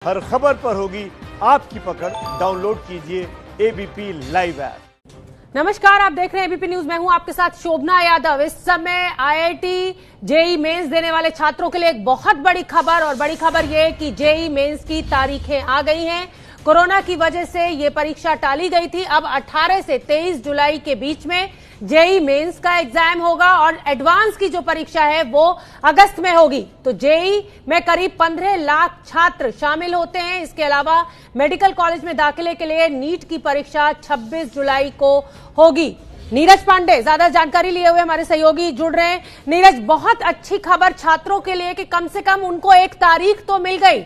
हर खबर पर होगी आपकी पकड़। डाउनलोड कीजिए एबीपी लाइव ऐप। नमस्कार, आप देख रहे हैं एबीपी न्यूज। मैं हूं आपके साथ शोभना यादव। इस समय आईआईटी जेई मेंस देने वाले छात्रों के लिए एक बहुत बड़ी खबर, और बड़ी खबर यह है कि जेई मेंस की तारीखें आ गई हैं। कोरोना की वजह से ये परीक्षा टाली गई थी। अब 18 से 23 जुलाई के बीच में जेई मेंस का एग्जाम होगा और एडवांस की जो परीक्षा है वो अगस्त में होगी। तो जेई में करीब 15 लाख छात्र शामिल होते हैं। इसके अलावा मेडिकल कॉलेज में दाखिले के लिए नीट की परीक्षा 26 जुलाई को होगी। नीरज पांडे ज्यादा जानकारी लिए हुए हमारे सहयोगी जुड़ रहे हैं। नीरज, बहुत अच्छी खबर छात्रों के लिए कि कम से कम उनको एक तारीख तो मिल गई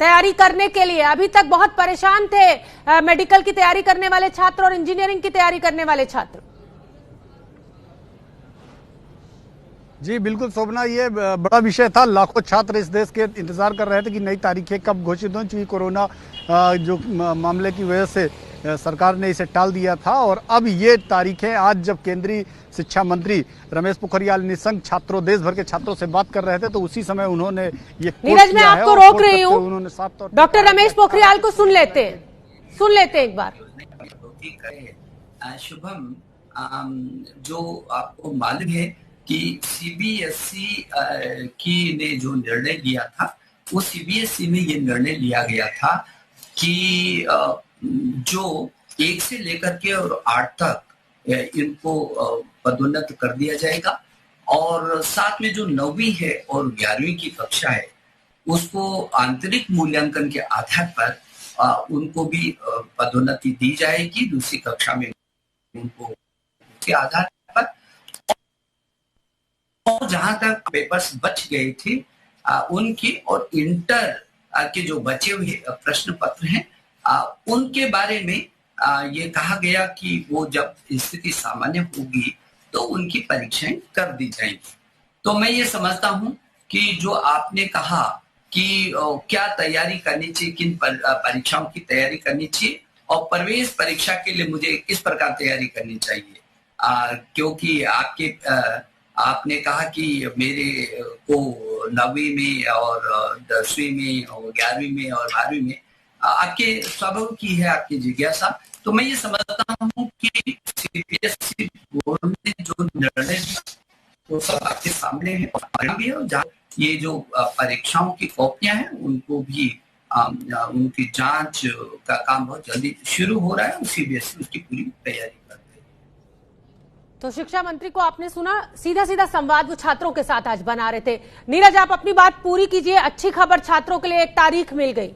तैयारी करने के लिए। अभी तक बहुत परेशान थे मेडिकल की तैयारी करने वाले छात्र और इंजीनियरिंग की तैयारी करने वाले छात्र। जी बिल्कुल शोभना, ये बड़ा विषय था। लाखों छात्र इस देश के इंतजार कर रहे थे कि नई तारीखें कब घोषित हों, क्योंकि कोरोना जो मामले की वजह से सरकार ने इसे टाल दिया था। और अब ये तारीखें आज जब केंद्रीय शिक्षा मंत्री रमेश पोखरियाल निशंक छात्रों, देश भर के छात्रों से बात कर रहे थे, तो उसी समय उन्होंने ये नीरज, मैं आपको रोक रही हूँ। उन्होंने साफ तौर डॉक्टर रमेश पोखरियाल को सुन लेते हैं एक बार। शुभम, जो आपको मालूम है कि सीबीएसई की ने जो निर्णय लिया था, वो सीबीएसई में ये निर्णय लिया गया था कि जो 1 से लेकर के और 8 तक इनको पदोन्नत कर दिया जाएगा, और साथ में जो 9वीं है और 11वीं की कक्षा है उसको आंतरिक मूल्यांकन के आधार पर उनको भी पदोन्नति दी जाएगी। दूसरी कक्षा में उनको के आधार पर, और जहां तक पेपर्स बच गए थे उनकी और इंटर के जो बचे हुए प्रश्न पत्र हैं उनके बारे में ये कहा गया कि वो जब स्थिति सामान्य होगी तो उनकी परीक्षाएं कर दी जाएंगी। तो मैं ये समझता हूं कि जो आपने कहा कि क्या तैयारी करनी चाहिए, किन परीक्षाओं की तैयारी करनी चाहिए और प्रवेश परीक्षा के लिए मुझे किस प्रकार तैयारी करनी चाहिए, क्योंकि आपने कहा कि मेरे को 9वीं में और 10वीं में और 11वीं में और 12वीं में आपके स्वाभाविक की है आपकी जिज्ञासा। तो मैं ये समझता हूँ कि सीबीएसई बोर्ड ने जो निर्णय वो सब आपके सामने है, और जहाँ ये जो परीक्षाओं की कॉपियां हैं उनको भी उनकी जांच का काम बहुत जल्दी शुरू हो रहा है और सीबीएसई उसकी पूरी तैयारी कर रही है। तो शिक्षा मंत्री को आपने सुना, सीधा सीधा संवाद वो छात्रों के साथ आज बना रहे थे। नीरज, आप अपनी बात पूरी कीजिए। अच्छी खबर, छात्रों के लिए एक तारीख मिल गई।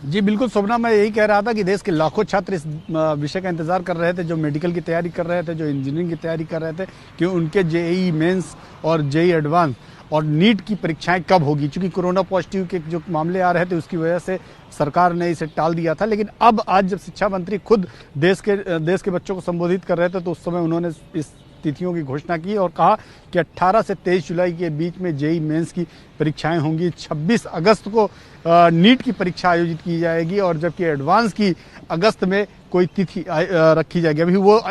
जी बिल्कुल शोभना, मैं यही कह रहा था कि देश के लाखों छात्र इस विषय का इंतजार कर रहे थे, जो मेडिकल की तैयारी कर रहे थे, जो इंजीनियरिंग की तैयारी कर रहे थे, कि उनके जेईई मेंस और जेईई एडवांस और नीट की परीक्षाएं कब होगी। क्योंकि कोरोना पॉजिटिव के जो मामले आ रहे थे उसकी वजह से सरकार ने इसे टाल दिया था। लेकिन अब आज जब शिक्षा मंत्री खुद देश के बच्चों को संबोधित कर रहे थे तो उस समय उन्होंने इस तिथियों की घोषणा की और कहा कि 18 से 23 जुलाई के बीच में जेईई मेंस की परीक्षाएं होंगी। 26 अगस्त को नीट की परीक्षा आयोजित की जाएगी, और जबकि एडवांस की अगस्त में कोई तिथि रखी जाएगी। अभी वो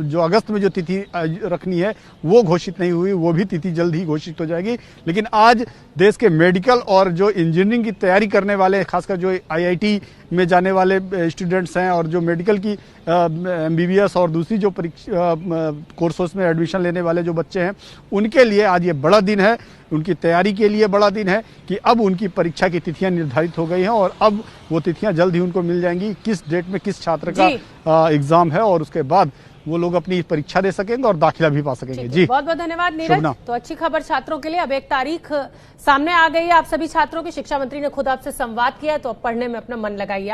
जो अगस्त में जो तिथि रखनी है वो घोषित नहीं हुई, वो भी तिथि जल्द ही घोषित हो जाएगी। लेकिन आज देश के मेडिकल और जो इंजीनियरिंग की तैयारी करने वाले, खासकर जो आईआईटी में जाने वाले स्टूडेंट्स हैं और जो मेडिकल की एमबीबीएस और दूसरी जो कोर्सेस में एडमिशन लेने वाले जो बच्चे हैं, उनके लिए आज ये बड़ा दिन है, उनकी तैयारी के लिए बड़ा दिन है कि अब उनकी परीक्षा की तिथियां निर्धारित हो गई हैं और अब वो तिथियां जल्द ही उनको मिल जाएंगी, किस डेट में किस छात्र का एग्जाम है, और उसके बाद वो लोग अपनी परीक्षा दे सकेंगे और दाखिला भी पा सकेंगे। जी बहुत बहुत धन्यवाद नीरज। तो अच्छी खबर छात्रों के लिए, अब एक तारीख सामने आ गई है आप सभी छात्रों की। शिक्षा मंत्री ने खुद आपसे संवाद किया, तो अब पढ़ने में अपना मन लगाइए।